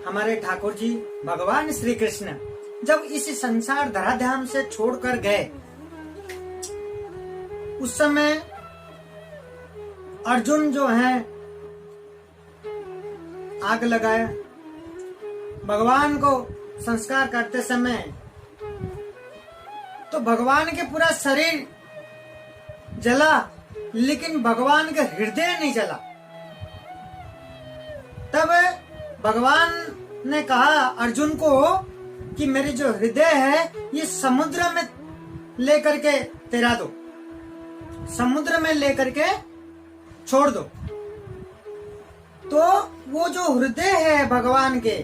हमारे ठाकुर जी भगवान श्री कृष्ण जब इस संसार धराधाम से छोड़कर गए, उस समय अर्जुन जो है आग लगाया। भगवान को संस्कार करते समय तो भगवान के पूरा शरीर जला, लेकिन भगवान का हृदय नहीं जला। तब भगवान ने कहा अर्जुन को कि मेरी जो हृदय है ये समुद्र में लेकर के तैरा दो, समुद्र में लेकर के छोड़ दो। तो वो जो हृदय है भगवान के,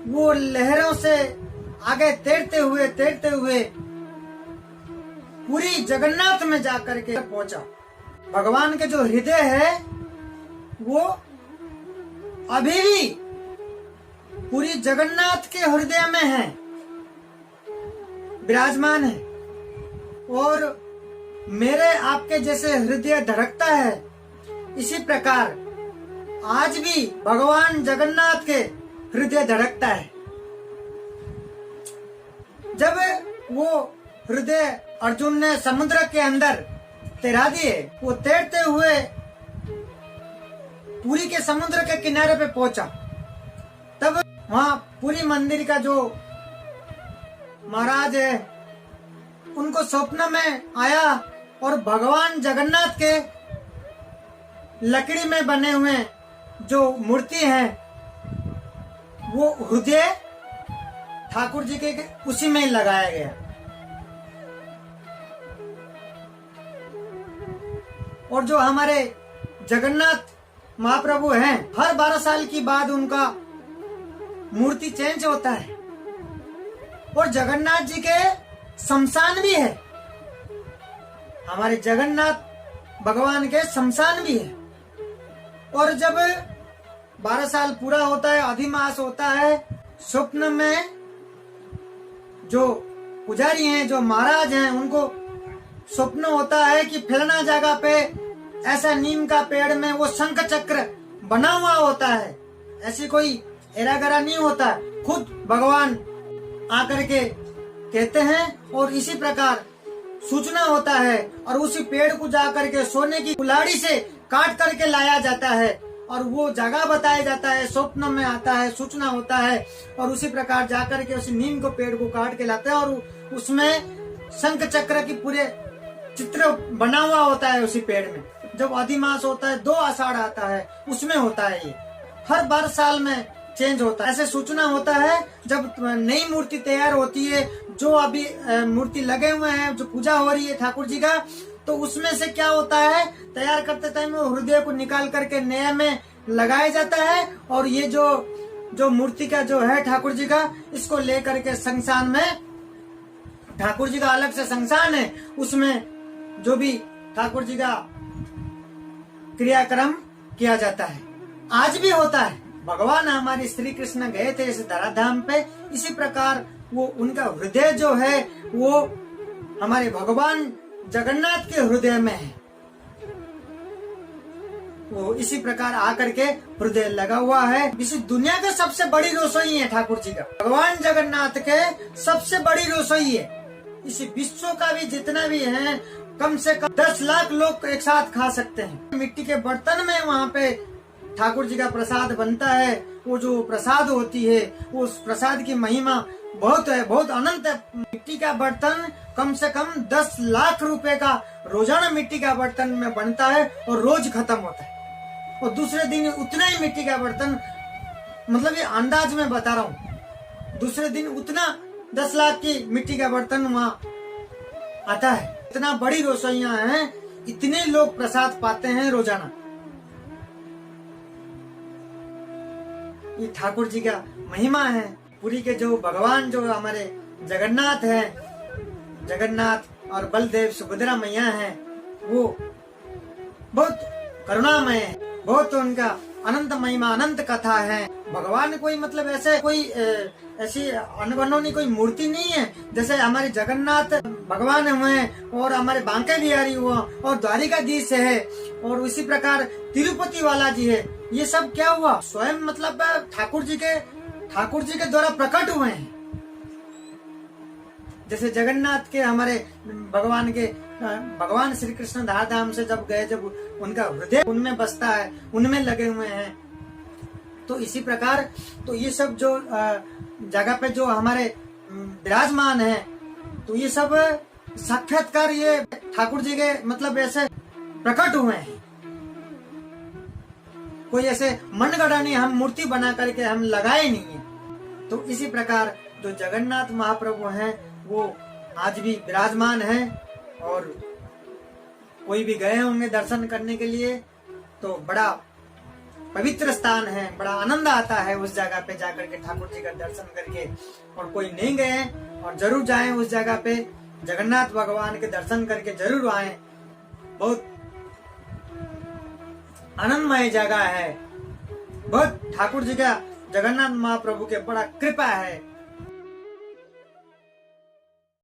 वो लहरों से आगे तैरते हुए पूरी जगन्नाथ में जाकर के पहुंचा। भगवान के जो हृदय है वो अभी भी पूरी जगन्नाथ के हृदय में है, विराजमान है। और मेरे आपके जैसे हृदय धड़कता है, इसी प्रकार आज भी भगवान जगन्नाथ के हृदय धड़कता है। जब वो हृदय अर्जुन ने समुद्र के अंदर तैरा दिए, वो तैरते हुए पुरी के समुद्र के किनारे पे पहुंचा। तब वहां पुरी मंदिर का जो महाराज है उनको स्वप्न में आया और भगवान जगन्नाथ के लकड़ी में बने हुए जो मूर्ति है वो हृदय ठाकुर जी के उसी में ही लगाया गया। और जो हमारे जगन्नाथ महाप्रभु हैं, हर 12 साल की बाद उनका मूर्ति चेंज होता है। और जगन्नाथ जी के शमशान भी है, हमारे जगन्नाथ भगवान के शमशान भी है। और जब 12 साल पूरा होता है, अधिमास होता है, स्वप्न में जो पुजारी हैं, जो महाराज हैं, उनको स्वप्न होता है कि फलाना जगह पे ऐसा नीम का पेड़ में वो शंख चक्र बना हुआ होता है। ऐसी कोई एरागरा नहीं होता, खुद भगवान आकर के कहते हैं। और इसी प्रकार सूचना होता है और उसी पेड़ को जाकर के सोने की कुल्हाड़ी से काट करके लाया जाता है और वो जगह बताया जाता है, स्वप्न में आता है, सूचना होता है। और उसी प्रकार जाकर के उस नीम को पेड़ को काट के लाते हैं और उसमें शंख चक्र की पूरे चित्र बना हुआ होता है उसी पेड़ में। जब अधिमास होता है, 2 आषाढ़ आता है, उसमें होता है। ये हर 12 साल में चेंज होता है। ऐसे सूचना होता है जब नई मूर्ति तैयार होती है, जो अभी मूर्ति लगे हुए हैं, जो पूजा हो रही है ठाकुर जी का, तो उसमें से क्या होता है, तैयार करते टाइम हृदय को निकाल करके नया में लगाया जाता है। और ये जो मूर्ति का जो है ठाकुर जी का, इसको लेकर के शमशान में, ठाकुर जी का अलग से शमशान है, उसमें जो भी ठाकुर जी का क्रियाक्रम किया जाता है। आज भी होता है। भगवान हमारे श्री कृष्ण गए थे इस धराधाम पे, इसी प्रकार वो उनका हृदय जो है वो हमारे भगवान जगन्नाथ के हृदय में है। वो इसी प्रकार आकर के हृदय लगा हुआ है। इस दुनिया का सबसे बड़ी रसोई है ठाकुर जी का, भगवान जगन्नाथ के सबसे बड़ी रसोई है। इस विश्व का भी जितना भी है, कम से कम 10 लाख लोग एक साथ खा सकते हैं। मिट्टी के बर्तन में वहाँ पे ठाकुर जी का प्रसाद बनता है। वो जो प्रसाद होती है, उस प्रसाद की महिमा बहुत है, बहुत अनंत है। मिट्टी का बर्तन कम से कम 10 लाख रुपए का रोजाना मिट्टी का बर्तन में बनता है और रोज खत्म होता है। और दूसरे दिन उतना ही मिट्टी का बर्तन, मतलब ये अंदाज में बता रहा हूँ, दूसरे दिन उतना 10 लाख की मिट्टी का बर्तन वहाँ आता है। इतना बड़ी रसोइयां हैं, इतने लोग प्रसाद पाते हैं रोजाना। ये ठाकुर जी का महिमा है। पुरी के जो भगवान जो हमारे जगन्नाथ है, जगन्नाथ और बलदेव सुभद्रा मैया है, वो बहुत करुणामय है, बहुत उनका अनंत महिमा, अनंत कथा है। भगवान कोई मतलब ऐसे कोई ऐसी अनबनोनी कोई मूर्ति नहीं है। जैसे हमारे जगन्नाथ भगवान हुए और हमारे बांके बिहारी हुआ और द्वारिकाधीश है, और उसी प्रकार तिरुपति वाला जी है, ये सब क्या हुआ? स्वयं मतलब ठाकुर जी के द्वारा प्रकट हुए हैं। जैसे जगन्नाथ के हमारे भगवान श्री कृष्ण धाम से जब गए, जब उनका हृदय उनमें बसता है, उनमें लगे हुए हैं, तो इसी प्रकार तो ये सब जो जगह पे जो हमारे विराजमान है, तो ये सब साक्षात्कार ये ठाकुर जी के मतलब ऐसे प्रकट हुए हैं। कोई ऐसे मनगढ़ा नहीं, हम मूर्ति बना करके हम लगाए नहीं है। तो इसी प्रकार जो जगन्नाथ महाप्रभु हैं वो आज भी विराजमान हैं, और कोई भी गए होंगे दर्शन करने के लिए तो बड़ा पवित्र स्थान है, बड़ा आनंद आता है उस जगह पे जाकर के ठाकुर जी का दर्शन करके। और कोई नहीं गए और जरूर जाएं उस जगह पे, जगन्नाथ भगवान के दर्शन करके जरूर आएं। बहुत आनंदमय जगह है, बहुत ठाकुर जी का जगन्नाथ महाप्रभु के बड़ा कृपा है।